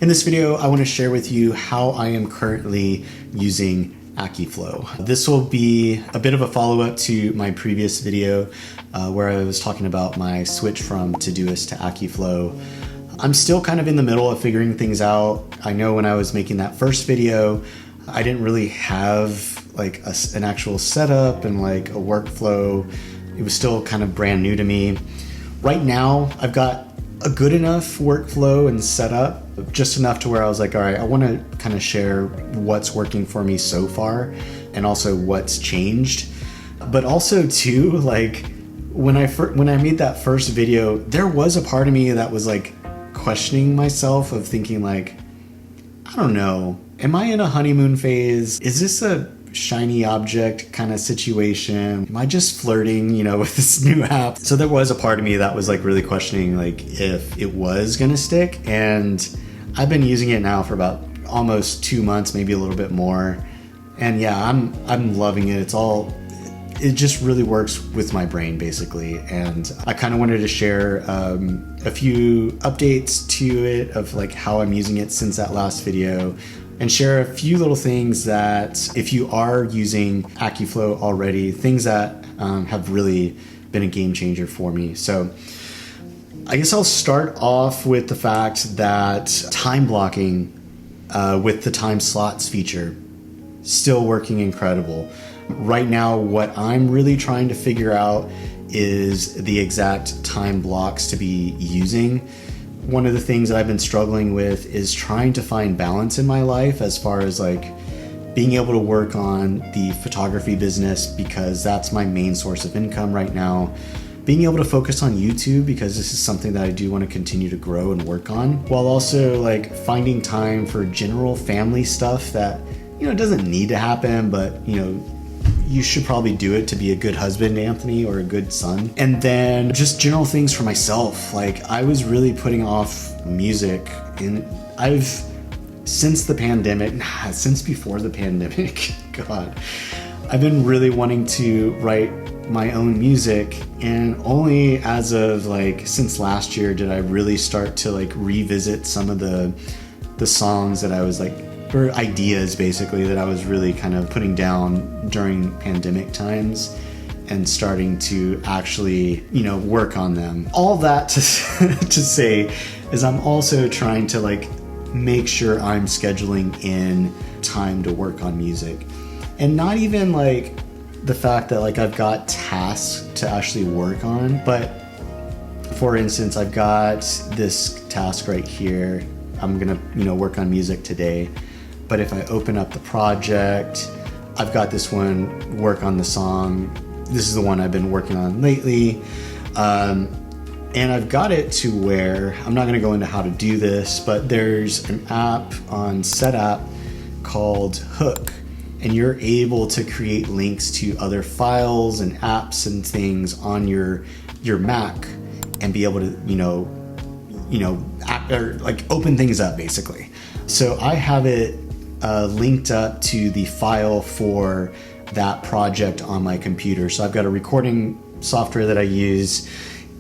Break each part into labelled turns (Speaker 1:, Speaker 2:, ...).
Speaker 1: In this video, I want to share with you how I am currently using Akiflow. This will be a bit of a follow-up to my previous video where I was talking about my switch from Todoist to Akiflow. I'm still kind of in the middle of figuring things out. I know when I was making that first video, I didn't really have like an actual setup and like a workflow. It was still kind of brand new to me. Right now, I've got a good enough workflow and setup, just enough to where I was like, all right, I want to kind of share what's working for me so far and also what's changed. But also too, like when I made that first video, there was a part of me that was like questioning myself of thinking like, I don't know, am I in a honeymoon phase? Is this a shiny object kind of situation? Am I just flirting, with this new app? So there was a part of me that was like really questioning like if it was gonna stick. And I've been using it now for about almost 2 months, maybe a little bit more. And yeah, I'm loving it. It just really works with my brain basically. And I kind of wanted to share a few updates to it of like how I'm using it since that last video, and share a few little things that if you are using Akiflow already, things that have really been a game changer for me. So I guess I'll start off with the fact that time blocking with the time slots feature, still working incredible. Right now, what I'm really trying to figure out is the exact time blocks to be using. One of the things that I've been struggling with is trying to find balance in my life as far as like being able to work on the photography business, because that's my main source of income right now. Being able to focus on YouTube, because this is something that I do want to continue to grow and work on, while also like finding time for general family stuff that, doesn't need to happen, but you should probably do it to be a good husband, Anthony, or a good son. And then just general things for myself. Like I was really putting off music, and since before the pandemic, God, I've been really wanting to write my own music, and only as of like since last year did I really start to like revisit some of the songs that I was like, or ideas basically, that I was really kind of putting down during pandemic times and starting to actually, work on them. All that to say is I'm also trying to like make sure I'm scheduling in time to work on music, and not even like the fact that like I've got tasks to actually work on. But for instance, I've got this task right here. I'm gonna, work on music today. But if I open up the project, I've got this one, work on the song. This is the one I've been working on lately. And I've got it to where, I'm not gonna go into how to do this, but there's an app on Setapp called Hook. And you're able to create links to other files and apps and things on your Mac and be able to, open things up basically. So I have it linked up to the file for that project on my computer. So I've got a recording software that I use,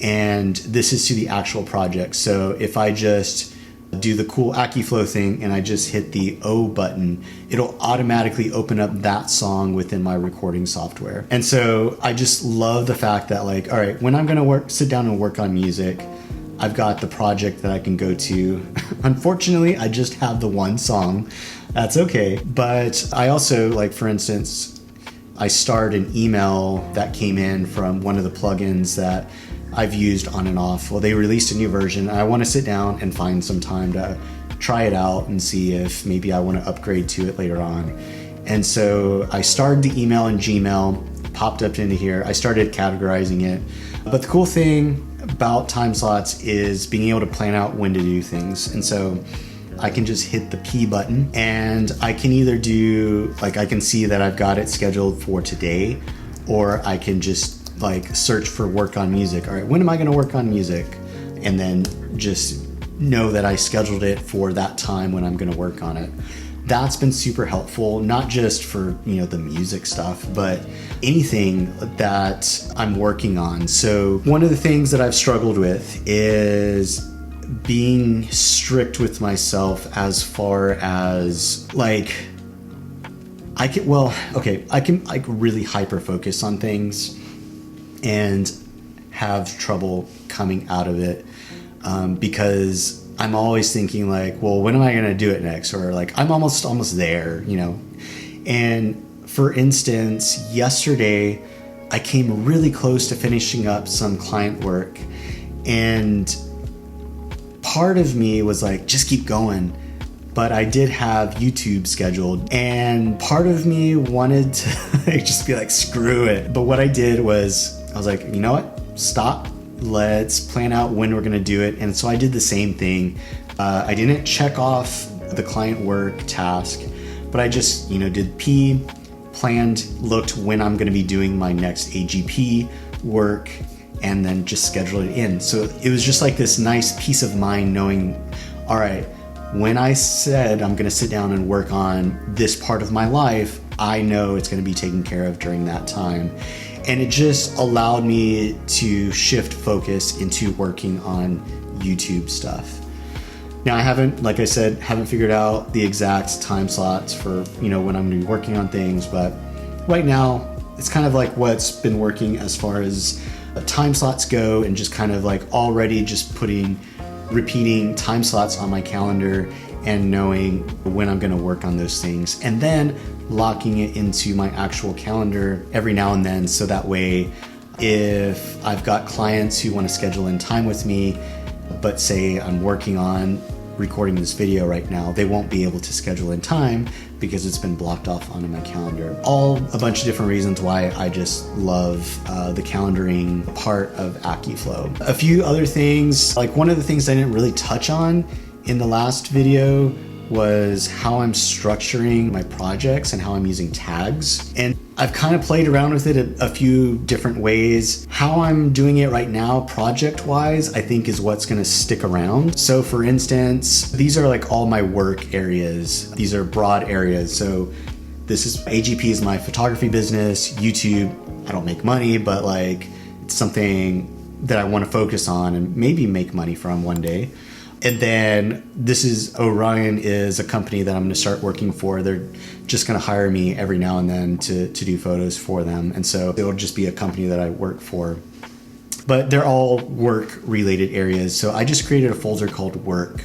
Speaker 1: and this is to the actual project. So if I just do the cool Akiflow thing and I just hit the O button, it'll automatically open up that song within my recording software. And so I just love the fact that like, all right, when I'm gonna sit down and work on music, I've got the project that I can go to. Unfortunately, I just have the one song. That's okay. But I also, like for instance, I starred an email that came in from one of the plugins that I've used on and off. Well, they released a new version. I want to sit down and find some time to try it out and see if maybe I want to upgrade to it later on. And so I started the email in Gmail, popped up into here. I started categorizing it. But the cool thing about time slots is being able to plan out when to do things. And so I can just hit the P button, and I can either do, like I can see that I've got it scheduled for today, or I can just like search for work on music. All right, when am I gonna work on music? And then just know that I scheduled it for that time when I'm gonna work on it. That's been super helpful, not just for, the music stuff, but anything that I'm working on. So one of the things that I've struggled with is being strict with myself as far as like, I can like really hyper focus on things and have trouble coming out of it because I'm always thinking like, well, when am I going to do it next? Or like, I'm almost there, you know? And for instance, yesterday I came really close to finishing up some client work, and part of me was like, just keep going. But I did have YouTube scheduled, and part of me wanted to just be like, screw it. But what I did was, I was like, you know what? Stop. Let's plan out when we're gonna do it. And so I did the same thing. I didn't check off the client work task, but I just, did P, planned, looked when I'm gonna be doing my next AGP work, and then just scheduled it in. So it was just like this nice peace of mind knowing, all right, when I said I'm gonna sit down and work on this part of my life, I know it's gonna be taken care of during that time. And it just allowed me to shift focus into working on YouTube stuff. Now I haven't, like I said, figured out the exact time slots for, when I'm gonna be working on things, but right now it's kind of like what's been working as far as time slots go, and just kind of like already just repeating time slots on my calendar and knowing when I'm gonna work on those things, and then locking it into my actual calendar every now and then, so that way if I've got clients who want to schedule in time with me, but say I'm working on recording this video right now, they won't be able to schedule in time because it's been blocked off onto my calendar. All a bunch of different reasons why I just love the calendaring part of Akiflow. A few other things, like one of the things I didn't really touch on in the last video was how I'm structuring my projects and how I'm using tags. And I've kind of played around with it a few different ways. How I'm doing it right now, project-wise, I think is what's gonna stick around. So for instance, these are like all my work areas. These are broad areas. So this is AGP is my photography business. YouTube, I don't make money, but like it's something that I wanna focus on and maybe make money from one day. And then this is Orion is a company that I'm going to start working for. They're just going to hire me every now and then to do photos for them. And so it'll just be a company that I work for. But they're all work related areas. So I just created a folder called work.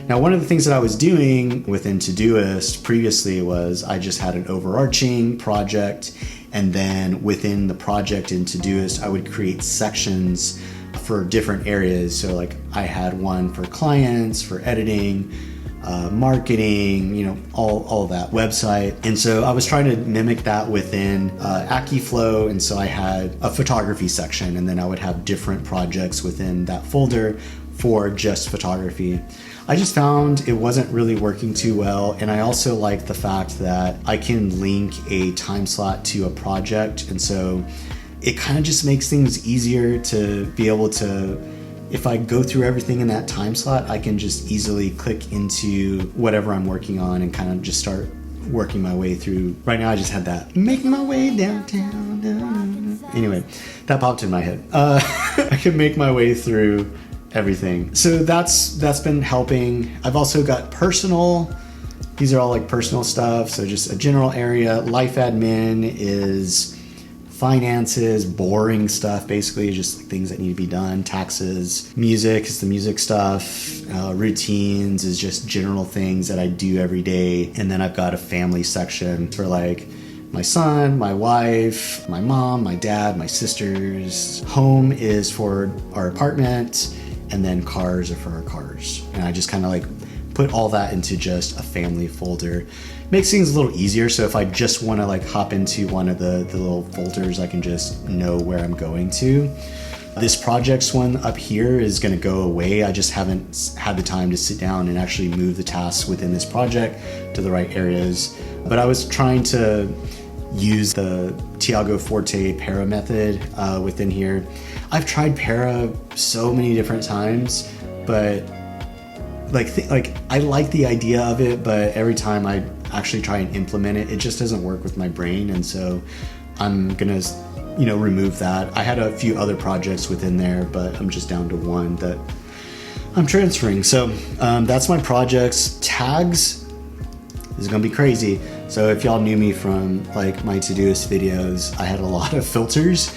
Speaker 1: Now, one of the things that I was doing within Todoist previously was I just had an overarching project. And then within the project in Todoist, I would create sections for different areas. So like I had one for clients, for editing, marketing, all that, website. And so I was trying to mimic that within Akiflow. And so I had a photography section, and then I would have different projects within that folder for just photography. I just found it wasn't really working too well. And I also like the fact that I can link a time slot to a project. And so it kind of just makes things easier to be able to, if I go through everything in that time slot, I can just easily click into whatever I'm working on and kind of just start working my way through. Right now I just had that, making my way downtown. Anyway, that popped in my head. I can make my way through everything. So that's been helping. I've also got personal. These are all like personal stuff. So just a general area. Life admin is finances, boring stuff, basically just things that need to be done. Taxes, music is the music stuff. Routines is just general things that I do every day. And then I've got a family section for like my son, my wife, my mom, my dad, my sisters. Home is for our apartment, and then cars are for our cars. And I just kind of like put all that into just a family folder. Makes things a little easier. So if I just want to like hop into one of the little folders, I can just know where I'm going to. This projects one up here is going to go away. I just haven't had the time to sit down and actually move the tasks within this project to the right areas. But I was trying to use the Tiago Forte Para method within here. I've tried Para so many different times, but like I like the idea of it, but every time I actually try and implement it, it just doesn't work with my brain. And so I'm gonna, remove that. I had a few other projects within there, but I'm just down to one that I'm transferring. So that's my projects. Tags is gonna be crazy. So if y'all knew me from like my Todoist videos, I had a lot of filters,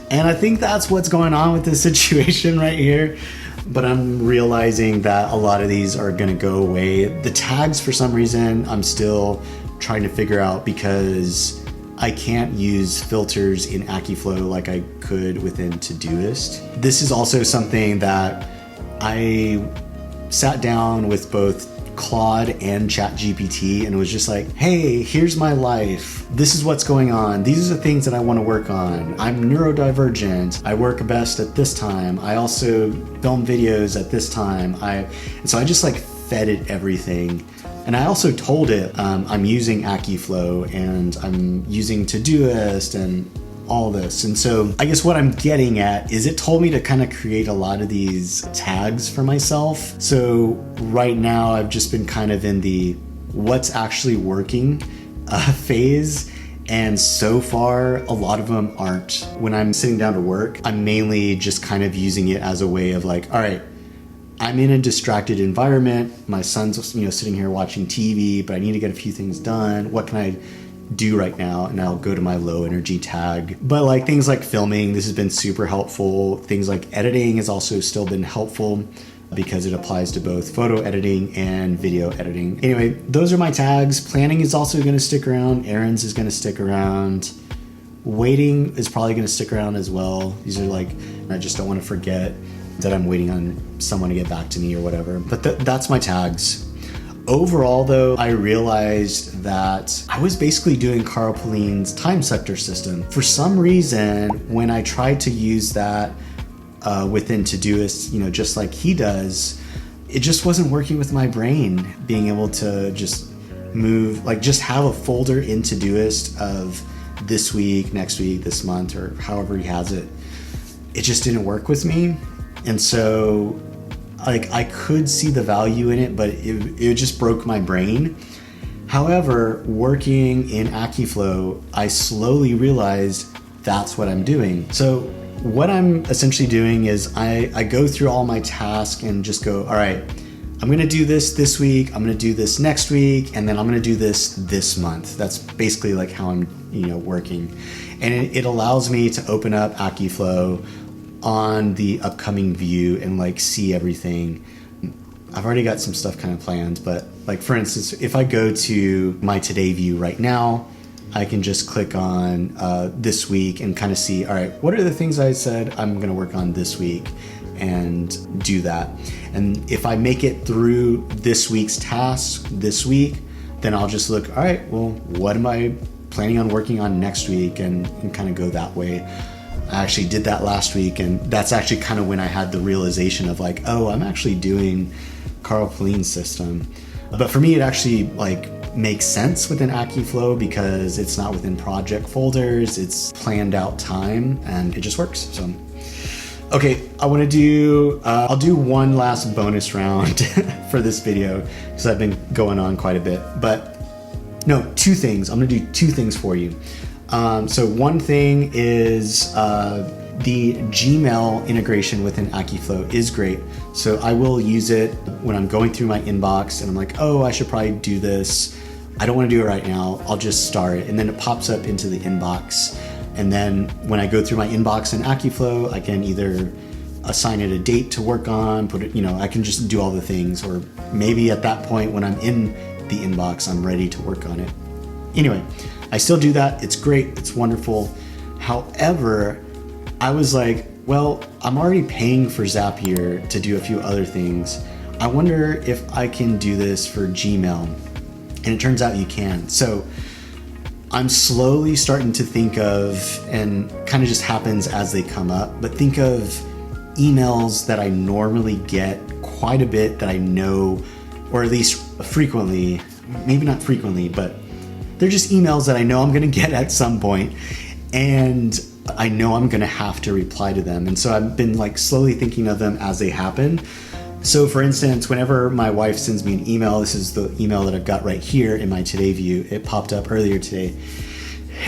Speaker 1: and I think that's what's going on with this situation right here. But I'm realizing that a lot of these are gonna go away. The tags, for some reason, I'm still trying to figure out, because I can't use filters in Akiflow like I could within Todoist. This is also something that I sat down with both Claude and ChatGPT and was just like, hey, here's my life. This is what's going on. These are the things that I want to work on. I'm neurodivergent. I work best at this time. I also film videos at this time. And so I just like fed it everything. And I also told it I'm using Akiflow and I'm using Todoist and all this. And so I guess what I'm getting at is it told me to kind of create a lot of these tags for myself. So right now I've just been kind of in the what's actually working phase. And so far, a lot of them aren't. When I'm sitting down to work, I'm mainly just kind of using it as a way of like, all right, I'm in a distracted environment. My son's, sitting here watching TV, but I need to get a few things done. What can I do right now? And I'll go to my low energy tag. But like things like filming, this has been super helpful. Things like editing has also still been helpful because it applies to both photo editing and video editing. Anyway, those are my tags. Planning is also going to stick around. Errands is going to stick around. Waiting is probably going to stick around as well. These are like, I just don't want to forget that I'm waiting on someone to get back to me or whatever. But that's my tags. Overall, though, I realized that I was basically doing Carl Pauline's time sector system. For some reason, when I tried to use that within Todoist, just like he does, it just wasn't working with my brain, being able to just move, like just have a folder in Todoist of this week, next week, this month, or however he has it. It just didn't work with me. And so like I could see the value in it, but it just broke my brain. However, working in Akiflow, I slowly realized that's what I'm doing. So what I'm essentially doing is I go through all my tasks and just go, all right, I'm going to do this week, I'm going to do this next week, and then I'm going to do this month. That's basically like how I'm, working. And it allows me to open up Akiflow on the upcoming view and like see everything. I've already got some stuff kind of planned, but like for instance, if I go to my today view right now, I can just click on this week and kind of see, all right, what are the things I said I'm going to work on this week, and do that. And if I make it through this week's task this week, then I'll just look, all right, well, what am I planning on working on next week, and kind of go that way. I actually did that last week, and that's actually kind of when I had the realization of like, oh, I'm actually doing Carl Pauline's system. But for me, it actually like makes sense within Akiflow because it's not within project folders, it's planned out time, and it just works. So, okay, I want to do, I'll do one last bonus round for this video because I've been going on quite a bit, but no, two things. I'm going to do two things for you. So one thing is the Gmail integration within Akiflow is great. So I will use it when I'm going through my inbox and I'm like, oh, I should probably do this. I don't want to do it right now. I'll just start it. And then it pops up into the inbox. And then when I go through my inbox in Akiflow, I can either assign it a date to work on, put it, I can just do all the things. Or maybe at that point when I'm in the inbox, I'm ready to work on it. Anyway, I still do that. It's great. It's wonderful. However, I was like, well, I'm already paying for Zapier to do a few other things. I wonder if I can do this for Gmail. And it turns out you can. So I'm slowly starting to think of, and kind of just happens as they come up, but think of emails that I normally get quite a bit that I know, or at least frequently, maybe not frequently, but they're just emails that I know I'm going to get at some point, and I know I'm going to have to reply to them. And so I've been like slowly thinking of them as they happen. So for instance, whenever my wife sends me an email, this is the email that I've got right here in my Today view. It popped up earlier today.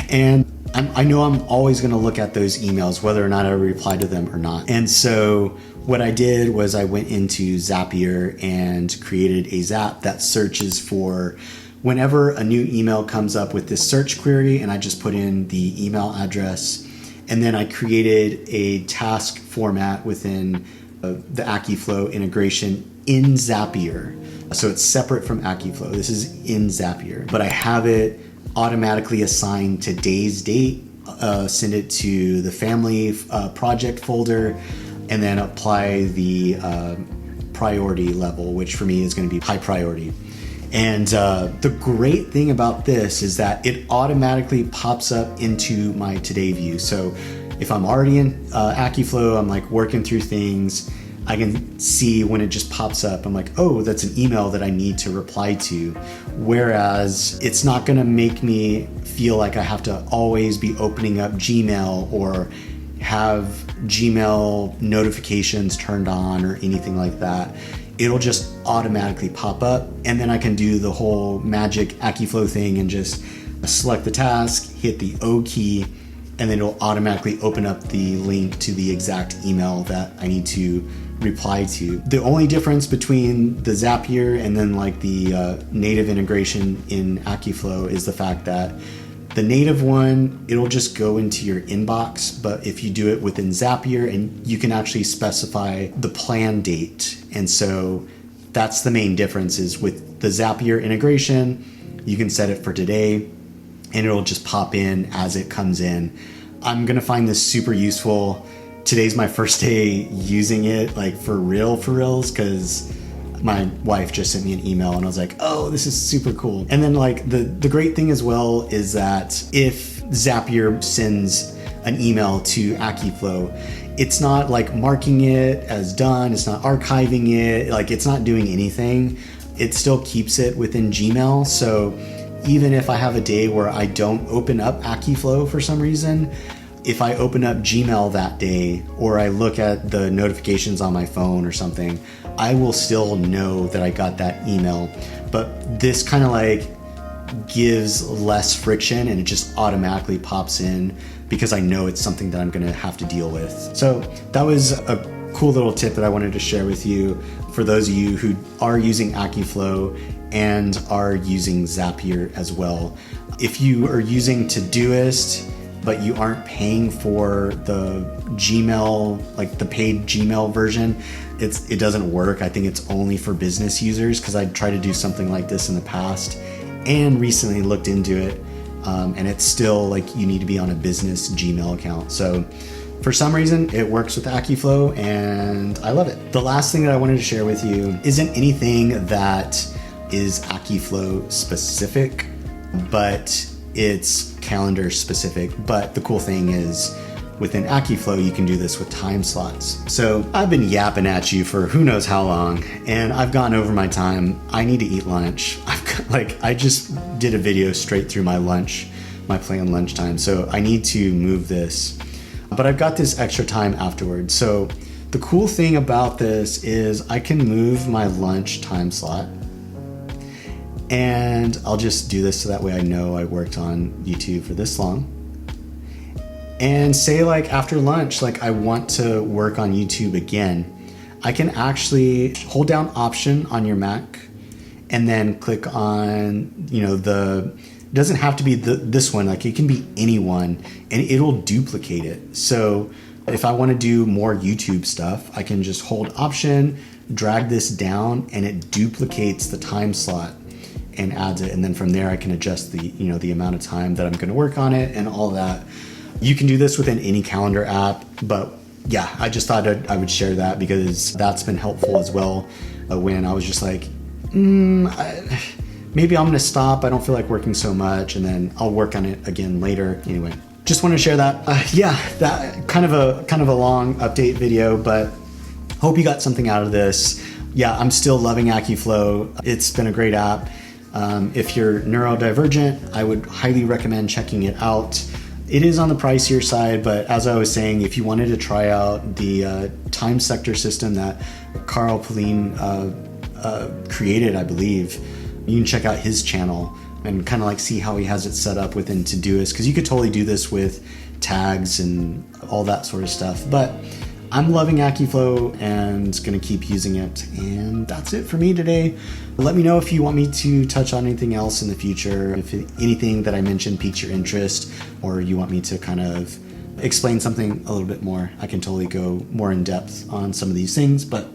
Speaker 1: And I know I'm always going to look at those emails, whether or not I reply to them or not. And so what I did was I went into Zapier and created a Zap that searches for whenever a new email comes up with this search query, and I just put in the email address. And then I created a task format within the Akiflow integration in Zapier. So it's separate from Akiflow. This is in Zapier, but I have it automatically assigned today's date, send it to the family project folder, and then apply the priority level, which for me is going to be high priority. And the great thing about this is that it automatically pops up into my today view. So if I'm already in Akiflow, I'm like working through things, I can see when it just pops up, I'm like, oh, that's an email that I need to reply to. Whereas it's not gonna make me feel like I have to always be opening up Gmail or have Gmail notifications turned on or anything like that. It'll just automatically pop up, and then I can do the whole magic Akiflow thing and just select the task, hit the O key, and then it'll automatically open up the link to the exact email that I need to reply to. The only difference between the Zapier and then like the native integration in Akiflow is the fact that the native one, it'll just go into your inbox, but if you do it within Zapier, and you can actually specify the plan date. And so that's the main difference is with the Zapier integration, you can set it for today and it'll just pop in as it comes in. I'm gonna find this super useful. Today's my first day using it, like for reals, because my wife just sent me an email and I was like, oh, this is super cool. And then like the great thing as well is that if Zapier sends an email to Akiflow, it's not like marking it as done, it's not archiving it, like it's not doing anything. It still keeps it within Gmail. So even if I have a day where I don't open up Akiflow for some reason, if I open up Gmail that day or I look at the notifications on my phone or something, I will still know that I got that email. But this kind of like gives less friction and it just automatically pops in because I know it's something that I'm gonna have to deal with. So that was a cool little tip that I wanted to share with you for those of you who are using Akiflow and are using Zapier as well. If you are using Todoist, but you aren't paying for the Gmail, like the paid Gmail version, it doesn't work. I think it's only for business users because I tried to do something like this in the past and recently looked into it. And it's still like you need to be on a business Gmail account. So for some reason it works with Akiflow and I love it. The last thing that I wanted to share with you isn't anything that is Akiflow specific, but it's calendar specific. But the cool thing is within Akiflow, you can do this with time slots. So I've been yapping at you for who knows how long, and I've gone over my time. I need to eat lunch. I just did a video straight through my lunch, my planned lunchtime. So I need to move this, but I've got this extra time afterwards. So the cool thing about this is I can move my lunch time slot, and I'll just do this so that way I know I worked on YouTube for this long. And say like after lunch, like I want to work on YouTube again, I can actually hold down Option on your Mac and then click on, it doesn't have to be this one, like it can be any one and it'll duplicate it. So if I want to do more YouTube stuff, I can just hold Option, drag this down, and it duplicates the time slot and adds it. And then from there I can adjust the amount of time that I'm going to work on it and all that. You can do this within any calendar app, but yeah, I just thought I would share that because that's been helpful as well. When I was just like, maybe I'm gonna stop. I don't feel like working so much, and then I'll work on it again later. Anyway, just want to share that. That kind of a long update video, but hope you got something out of this. Yeah, I'm still loving Akiflow. It's been a great app. If you're neurodivergent, I would highly recommend checking it out. It is on the pricier side, but as I was saying, if you wanted to try out the time sector system that Carl Pauline created, I believe, you can check out his channel. and kind of like see how he has it set up within Todoist, because you could totally do this with tags and all that sort of stuff. But I'm loving Akiflow and gonna keep using it. And that's it for me today. Let me know if you want me to touch on anything else in the future, if anything that I mentioned piques your interest, or you want me to kind of explain something a little bit more. I can totally go more in depth on some of these things, but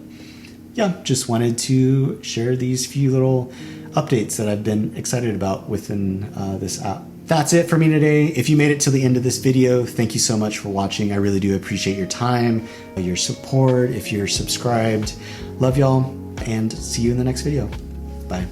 Speaker 1: yeah, just wanted to share these few little updates that I've been excited about within this app. That's it for me today. If you made it to the end of this video, thank you so much for watching. I really do appreciate your time, your support, if you're subscribed. Love y'all, and see you in the next video. Bye.